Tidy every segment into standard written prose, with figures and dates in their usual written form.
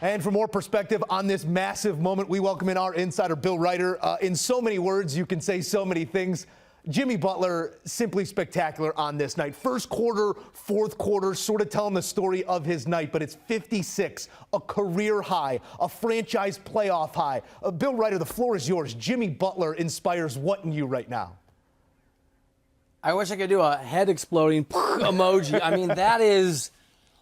And for more perspective on this massive moment, we welcome in our insider, Bill Reiter. In so many words, you can say so many things. Jimmy Butler, simply spectacular on this night. First quarter, fourth quarter, sort of telling the story of his night, but it's 56, a career high, a franchise playoff high. Bill Reiter, the floor is yours. Jimmy Butler inspires what in you right now? I wish I could do a head exploding emoji. I mean, that is...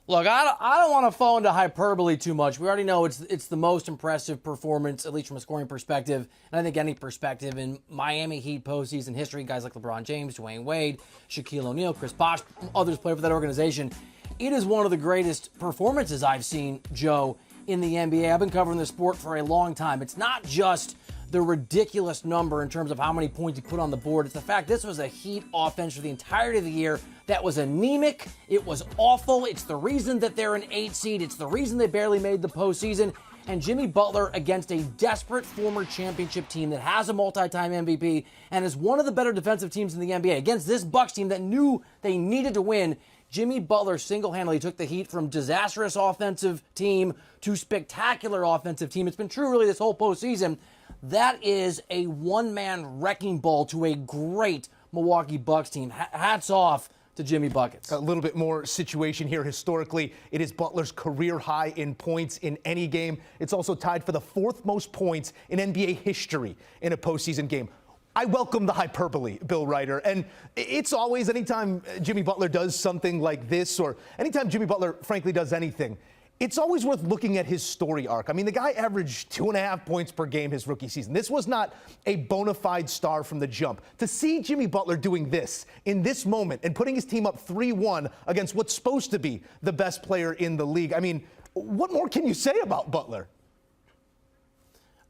Look, I don't want to fall into hyperbole too much. We already know it's the most impressive performance, at least from a scoring perspective, and I think any perspective in Miami Heat postseason history. Guys like LeBron James, Dwayne Wade, Shaquille O'Neal, Chris Bosh, others play for that organization. It is one of the greatest performances I've seen, Joe, in the NBA. I've been covering this sport for a long time. It's not just the ridiculous number in terms of how many points he put on the board. It's the fact this was a Heat offense for the entirety of the year that was anemic. It was awful. It's the reason that they're an 8 seed. It's the reason they barely made the postseason. And Jimmy Butler against a desperate former championship team that has a multi-time MVP and is one of the better defensive teams in the NBA against this Bucks team that knew they needed to win. Jimmy Butler single-handedly took the Heat from disastrous offensive team to spectacular offensive team. It's been true really this whole postseason. That is a one-man wrecking ball to a great Milwaukee Bucks team. Hats off to Jimmy Buckets. A little bit more situation here. Historically, it is Butler's career high in points in any game. It's also tied for the fourth most points in NBA history in a postseason game. I welcome the hyperbole, Bill Reiter. And it's always, anytime Jimmy Butler does something like this, or anytime Jimmy Butler, frankly, does anything, it's always worth looking at his story arc. I mean, the guy averaged 2.5 points per game his rookie season. This was not a bona fide star from the jump. To see Jimmy Butler doing this in this moment and putting his team up 3-1 against what's supposed to be the best player in the league, I mean, what more can you say about Butler?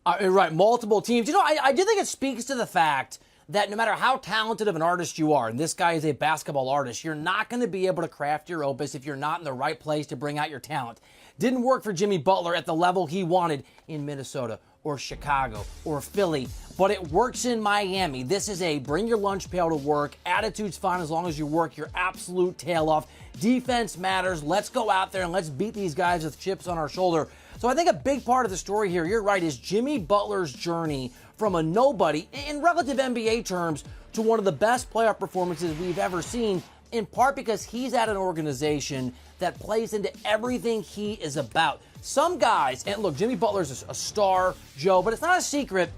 Right, multiple teams. You know, I do think it speaks to the fact that no matter how talented of an artist you are, and this guy is a basketball artist, you're not going to be able to craft your opus if you're not in the right place to bring out your talent. Didn't work for Jimmy Butler at the level he wanted in Minnesota or Chicago or Philly, but it works in Miami. This is a bring your lunch pail to work. Attitude's fine as long as you work your absolute tail off. Defense matters. Let's go out there and let's beat these guys with chips on our shoulder. So I think a big part of the story here, you're right, is Jimmy Butler's journey from a nobody, in relative NBA terms, to one of the best playoff performances we've ever seen, in part because he's at an organization that plays into everything he is about. Some guys, and look, Jimmy Butler's a star, Joe, but it's not a secret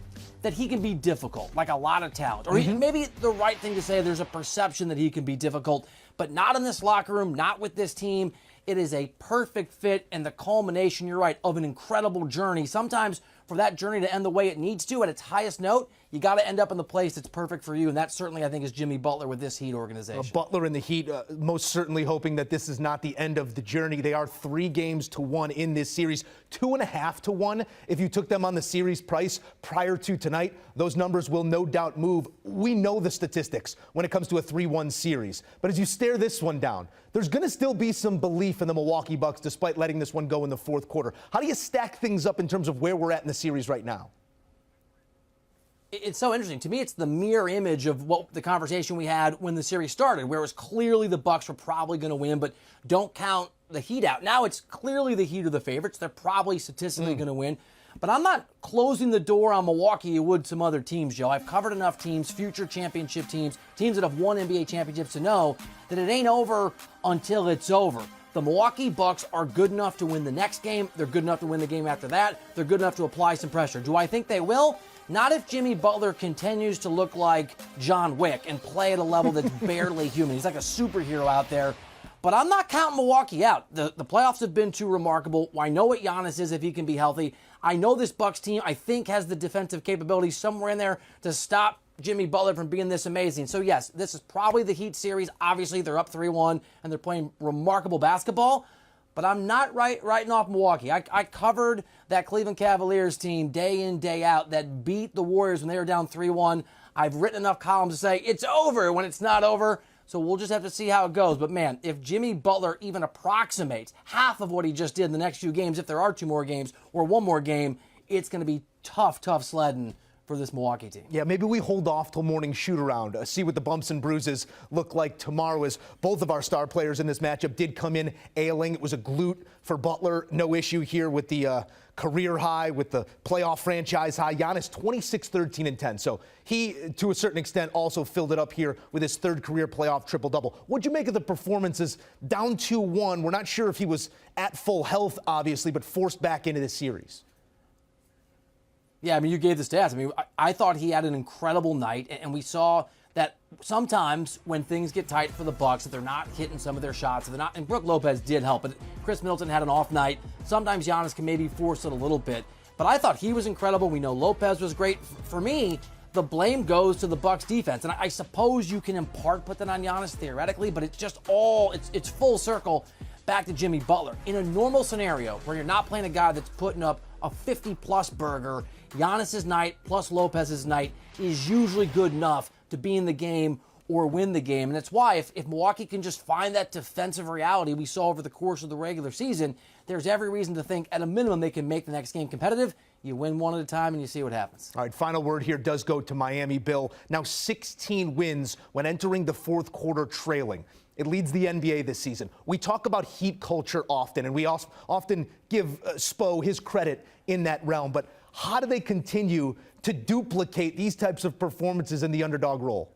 that he can be difficult, like a lot of talent. Or maybe the right thing to say, there's a perception that he can be difficult, but not in this locker room, not with this team. It is a perfect fit and the culmination, you're right, of an incredible journey. Sometimes for that journey to end the way it needs to at its highest note, you got to end up in the place that's perfect for you, and that certainly, I think, is Jimmy Butler with this Heat organization. Butler and the Heat most certainly hoping that this is not the end of the journey. They are 3-1 in this series, 2.5-1 if you took them on the series price prior to tonight. Those numbers will no doubt move. We know the statistics when it comes to a 3-1 series. But as you stare this one down, there's going to still be some belief in the Milwaukee Bucks despite letting this one go in the fourth quarter. How do you stack things up in terms of where we're at in the series right now? It's so interesting. To me, it's the mirror image of what the conversation we had when the series started, where it was clearly the Bucks were probably going to win, but don't count the Heat out. Now it's clearly the Heat are the favorites. They're probably statistically going to win. But I'm not closing the door on Milwaukee you would some other teams, Joe. I've covered enough teams, future championship teams, teams that have won NBA championships to know that it ain't over until it's over. The Milwaukee Bucks are good enough to win the next game. They're good enough to win the game after that. They're good enough to apply some pressure. Do I think they will? Not if Jimmy Butler continues to look like John Wick and play at a level that's barely human. He's like a superhero out there. But I'm not counting Milwaukee out. The playoffs have been too remarkable. I know what Giannis is if he can be healthy. I know this Bucks team, I think, has the defensive capability somewhere in there to stop Jimmy Butler from being this amazing. So, yes, this is probably the Heat series. Obviously, they're up 3-1, and they're playing remarkable basketball. But I'm not writing off Milwaukee. I covered that Cleveland Cavaliers team day in, day out that beat the Warriors when they were down 3-1. I've written enough columns to say it's over when it's not over. So we'll just have to see how it goes. But, man, if Jimmy Butler even approximates half of what he just did in the next few games, if there are 2 more games or 1 more game, it's going to be tough sledding for for this Milwaukee team. Yeah, maybe we hold off till morning shoot-around, see what the bumps and bruises look like tomorrow, as both of our star players in this matchup did come in ailing. It was a glute for Butler. No issue here with the career high, with the playoff franchise high. Giannis, 26, 13, and 10. So he, to a certain extent, also filled it up here with his third career playoff triple-double. What'd you make of the performances down 2-1? We're not sure if he was at full health, obviously, but forced back into this series. Yeah, I mean, you gave the stats. I mean, I thought he had an incredible night, and we saw that sometimes when things get tight for the Bucks, that they're not hitting some of their shots, they're not, and Brook Lopez did help, but Chris Middleton had an off night. Sometimes Giannis can maybe force it a little bit, but I thought he was incredible. We know Lopez was great. For me, the blame goes to the Bucks defense, and I suppose you can in part put that on Giannis theoretically, but it's just it's full circle back to Jimmy Butler. In a normal scenario where you're not playing a guy that's putting up a 50-plus burger, Giannis's night plus Lopez's night is usually good enough to be in the game or win the game. And that's why if Milwaukee can just find that defensive reality we saw over the course of the regular season, there's every reason to think at a minimum they can make the next game competitive. You win one at a time and you see what happens. All right, final word here does go to Miami, Bill. Now 16 wins when entering the fourth quarter trailing. It leads the NBA this season. We talk about heat culture often, and we often give Spo his credit in that realm. But how do they continue to duplicate these types of performances in the underdog role?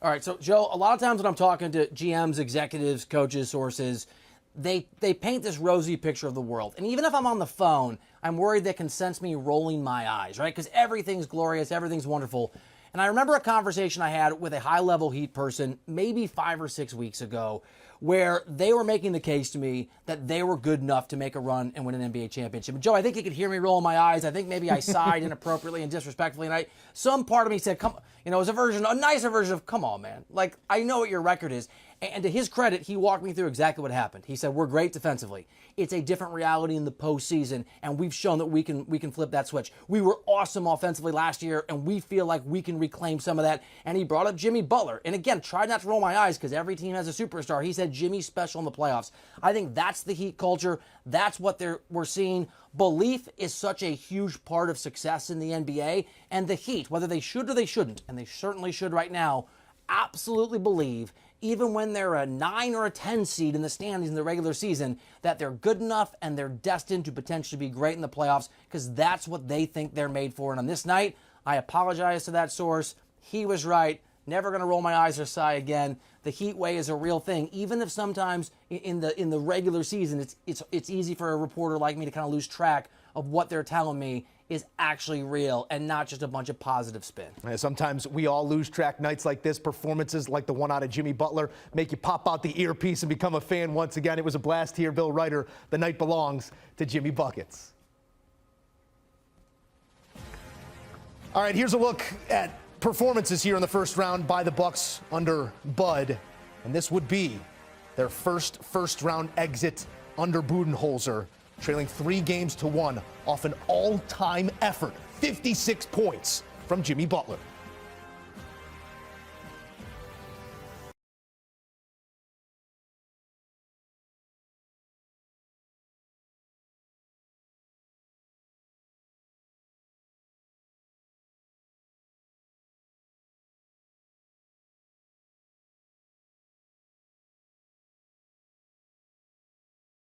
All right, so Joe, a lot of times when I'm talking to GMs, executives, coaches, sources, they paint this rosy picture of the world. And even if I'm on the phone, I'm worried they can sense me rolling my eyes, right? Because everything's glorious, everything's wonderful. And I remember a conversation I had with a high-level Heat person maybe 5 or 6 weeks ago where they were making the case to me that they were good enough to make a run and win an NBA championship. And Joe, I think you could hear me rolling my eyes. I think maybe I sighed inappropriately and disrespectfully. And some part of me said, "Come," it was a nicer version of, "Come on, man. Like, I know what your record is." And to his credit, he walked me through exactly what happened. He said, "We're great defensively. It's a different reality in the postseason, and we've shown that we can flip that switch. We were awesome offensively last year, and we feel like we can reclaim some of that." And he brought up Jimmy Butler. And again, tried not to roll my eyes because every team has a superstar. He said Jimmy's special in the playoffs. I think that's the Heat culture. That's what we're seeing. Belief is such a huge part of success in the NBA, and the Heat, whether they should or they shouldn't, and they certainly should right now, absolutely believe, even when they're a 9 or a 10 seed in the standings in the regular season, that they're good enough and they're destined to potentially be great in the playoffs because that's what they think they're made for. And on this night, I apologize to that source. He was right. Never going to roll my eyes or sigh again. The Heat way is a real thing, even if sometimes in the regular season it's easy for a reporter like me to kind of lose track of what they're telling me is actually real and not just a bunch of positive spin. Sometimes we all lose track nights like this. Performances like the one out of Jimmy Butler make you pop out the earpiece and become a fan once again. It was a blast here, Bill Reiter. The night belongs to Jimmy Buckets. All right, here's a look at performances here in the first round by the Bucks under Bud. And this would be their first round exit under Budenholzer, trailing 3-1 off an all-time effort, 56 points from Jimmy Butler.